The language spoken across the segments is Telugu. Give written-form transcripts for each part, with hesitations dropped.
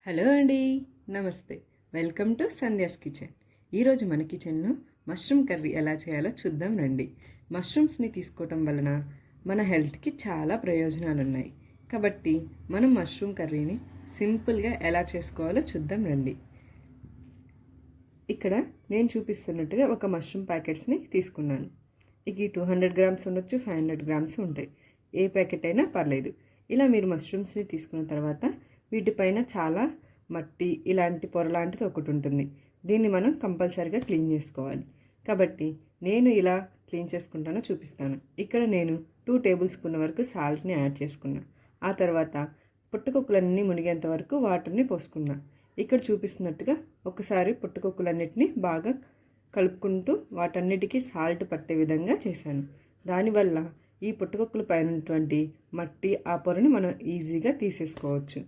హలో అండి, నమస్తే. Welcome to Sandhya's kitchen. ఈరోజు మన కిచెన్లో మష్రూమ్ కర్రీ ఎలా చేయాలో చూద్దాం రండి. మష్రూమ్స్ని తీసుకోవటం వలన మన హెల్త్కి చాలా ప్రయోజనాలు ఉన్నాయి. కాబట్టి మనం మష్రూమ్ కర్రీని సింపుల్గా ఎలా చేసుకోవాలో చూద్దాం రండి. ఇక్కడ నేను చూపిస్తున్నట్టుగా ఒక మష్రూమ్ ప్యాకెట్స్ని తీసుకున్నాను. ఇది 200 గ్రామ్స్ ఉండొచ్చు, 500 గ్రామ్స్ ఉంటాయి. ఏ ప్యాకెట్ అయినా పర్లేదు. ఇలా మీరు మష్రూమ్స్ని తీసుకున్న తర్వాత వీటిపైన చాలా మట్టి ఇలాంటి పొర లాంటిది ఒకటి ఉంటుంది. దీన్ని మనం కంపల్సరీగా క్లీన్ చేసుకోవాలి. కాబట్టి నేను ఇలా క్లీన్ చేసుకుంటానో చూపిస్తాను. ఇక్కడ నేను 2 టేబుల్ స్పూన్ల వరకు సాల్ట్ని యాడ్ చేసుకున్నా. ఆ తర్వాత పుట్టకొక్కులన్నీ మునిగేంత వరకు వాటర్ని పోసుకున్నా. ఇక్కడ చూపిస్తున్నట్టుగా ఒకసారి పుట్టకొక్కులన్నిటిని బాగా కలుపుకుంటూ వాటన్నిటికీ సాల్ట్ పట్టే విధంగా చేశాను. దానివల్ల ఈ పుట్టకొక్కుల పైన ఉన్నటువంటి మట్టి ఆ పొరని మనం ఈజీగా తీసేసుకోవచ్చు.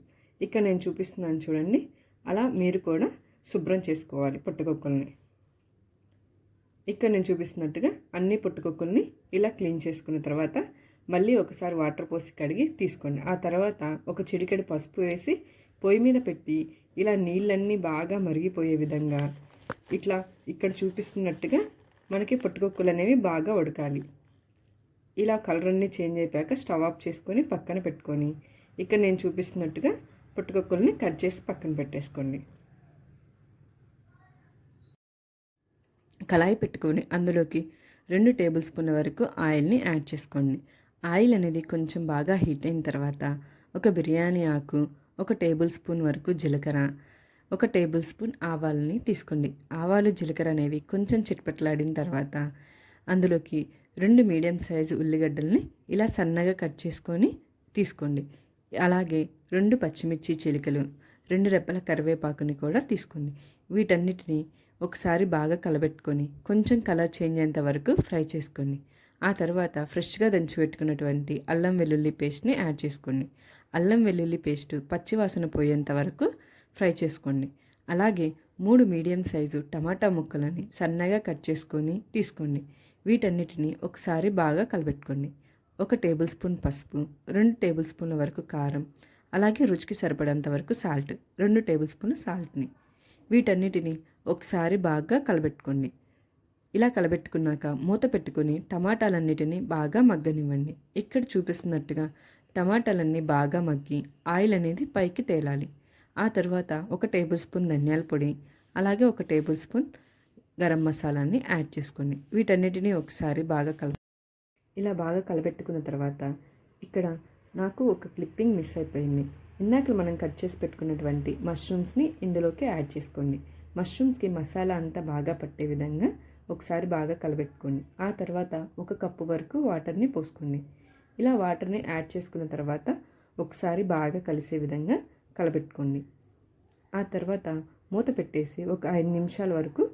ఇక్కడ నేను చూపిస్తున్నాను చూడండి. అలా మీరు కూడా శుభ్రం చేసుకోవాలి పుట్టకొక్కుల్ని. ఇక్కడ నేను చూపిస్తున్నట్టుగా అన్ని పుట్టకొక్కుల్ని ఇలా క్లీన్ చేసుకున్న తర్వాత మళ్ళీ ఒకసారి వాటర్ పోసి కడిగి తీసుకోండి. ఆ తర్వాత ఒక చిటికెడు పసుపు వేసి పొయ్యి మీద పెట్టి ఇలా నీళ్ళన్నీ బాగా మరిగిపోయే విధంగా ఇట్లా ఇక్కడ చూపిస్తున్నట్టుగా మనకి పుట్టకొక్కులు అనేవి బాగా ఉడకాలి. ఇలా కలర్ అన్నీ చేంజ్ అయిపోయాక స్టవ్ ఆఫ్ చేసుకొని పక్కన పెట్టుకొని ఇక్కడ నేను చూపిస్తున్నట్టుగా పుట్టకొక్కుల్ని కట్ చేసి పక్కన పెట్టేసుకోండి. కళాయి పెట్టుకొని అందులోకి 2 టేబుల్ స్పూన్ల వరకు ఆయిల్ని యాడ్ చేసుకోండి. ఆయిల్ అనేది కొంచెం బాగా హీట్ అయిన తర్వాత ఒక బిర్యానీ ఆకు, 1 టేబుల్ స్పూన్ వరకు జీలకర్ర, 1 టేబుల్ స్పూన్ ఆవాలని తీసుకోండి. ఆవాలు జీలకర్ర అనేవి కొంచెం చిట్పట్లాడిన తర్వాత అందులోకి 2 మీడియం సైజు ఉల్లిగడ్డల్ని ఇలా సన్నగా కట్ చేసుకొని తీసుకోండి. అలాగే 2 పచ్చిమిర్చి చిలుకలు, 2 రెబ్బల కరివేపాకుని కూడా తీసుకోండి. వీటన్నిటిని ఒకసారి బాగా కలబెట్టుకొని కొంచెం కలర్ చేంజ్ అయ్యేంత వరకు ఫ్రై చేసుకోండి. ఆ తర్వాత ఫ్రెష్గా దంచి పెట్టుకున్నటువంటి అల్లం వెల్లుల్లి పేస్ట్ని యాడ్ చేసుకోండి. అల్లం వెల్లుల్లి పేస్ట్ పచ్చివాసన పోయేంత వరకు ఫ్రై చేసుకోండి. అలాగే 3 మీడియం సైజు టమాటా ముక్కలని సన్నగా కట్ చేసుకొని తీసుకోండి. వీటన్నిటిని ఒకసారి బాగా కలబెట్టుకోండి. 1 టేబుల్ స్పూన్ పసుపు, 2 టేబుల్ స్పూన్ల వరకు కారం, అలాగే రుచికి సరిపడేంత వరకు సాల్ట్, 2 టేబుల్ స్పూన్ల సాల్ట్ని వీటన్నిటిని ఒకసారి బాగా కలబెట్టుకోండి. ఇలా కలబెట్టుకున్నాక మూత పెట్టుకొని టమాటాలన్నిటిని బాగా మగ్గనివ్వండి. ఇక్కడ చూపిస్తున్నట్టుగా టమాటాలన్నీ బాగా మగ్గి ఆయిల్ అనేది పైకి తేలాలి. ఆ తర్వాత 1 టేబుల్ స్పూన్ ధనియాల పొడి, అలాగే 1 టేబుల్ స్పూన్ గరం మసాలాని యాడ్ చేసుకోండి. వీటన్నిటిని ఒకసారి బాగా ఇలా బాగా కలబెట్టుకున్న తర్వాత ఇక్కడ నాకు ఒక క్లిప్పింగ్ మిస్ అయిపోయింది. ఇందాక మనం కట్ చేసి పెట్టుకున్నటువంటి మష్రూమ్స్ని ఇందులోకి యాడ్ చేసుకోండి. మష్రూమ్స్కి మసాలా అంతా బాగా పట్టే విధంగా ఒకసారి బాగా కలబెట్టుకోండి. ఆ తర్వాత 1 కప్పు వరకు వాటర్ని పోసుకోండి. ఇలా వాటర్ని యాడ్ చేసుకున్న తర్వాత ఒకసారి బాగా కలిసే విధంగా కలబెట్టుకోండి. ఆ తర్వాత మూత పెట్టేసి ఒక 5 నిమిషాల వరకు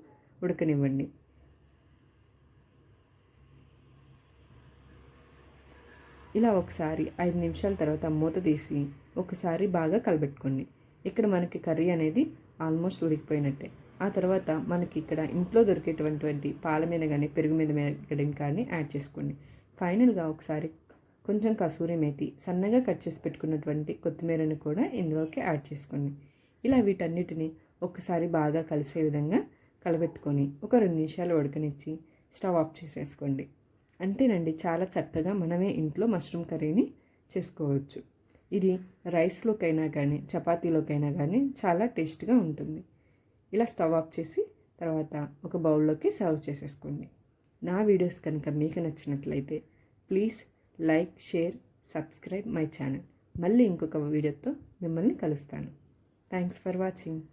ఉడకనివ్వండి. ఇలా ఒకసారి 5 నిమిషాల తర్వాత మూత తీసి ఒకసారి బాగా కలబెట్టుకోండి. ఇక్కడ మనకి కర్రీ అనేది ఆల్మోస్ట్ ఉడికిపోయినట్టే. ఆ తర్వాత మనకి ఇక్కడ ఇంట్లో దొరికేటువంటి పాల మీద కానీ పెరుగు మీద కానీ యాడ్ చేసుకోండి. ఫైనల్గా ఒకసారి కొంచెం కసూరి మేతి సన్నగా కట్ చేసి పెట్టుకున్నటువంటి కొత్తిమీరని కూడా ఇందులోకి యాడ్ చేసుకోండి. ఇలా వీటన్నిటిని ఒకసారి బాగా కలిసే విధంగా కలబెట్టుకొని ఒక 2 నిమిషాలు ఉడకనిచ్చి స్టవ్ ఆఫ్ చేసేసుకోండి. అంతేనండి, చాలా చక్కగా మనమే ఇంట్లో మష్రూమ్ కర్రీని చేసుకోవచ్చు. ఇది రైస్లోకైనా కానీ చపాతీలోకైనా కానీ చాలా టేస్ట్గా ఉంటుంది. ఇలా స్టవ్ ఆఫ్ చేసి తర్వాత ఒక బౌల్లోకి సర్వ్ చేసేసుకోండి. నా వీడియోస్ కనుక మీకు నచ్చినట్లయితే please like, share, subscribe my channel. మళ్ళీ ఇంకొక వీడియోతో మిమ్మల్ని కలుస్తాను. Thanks for watching.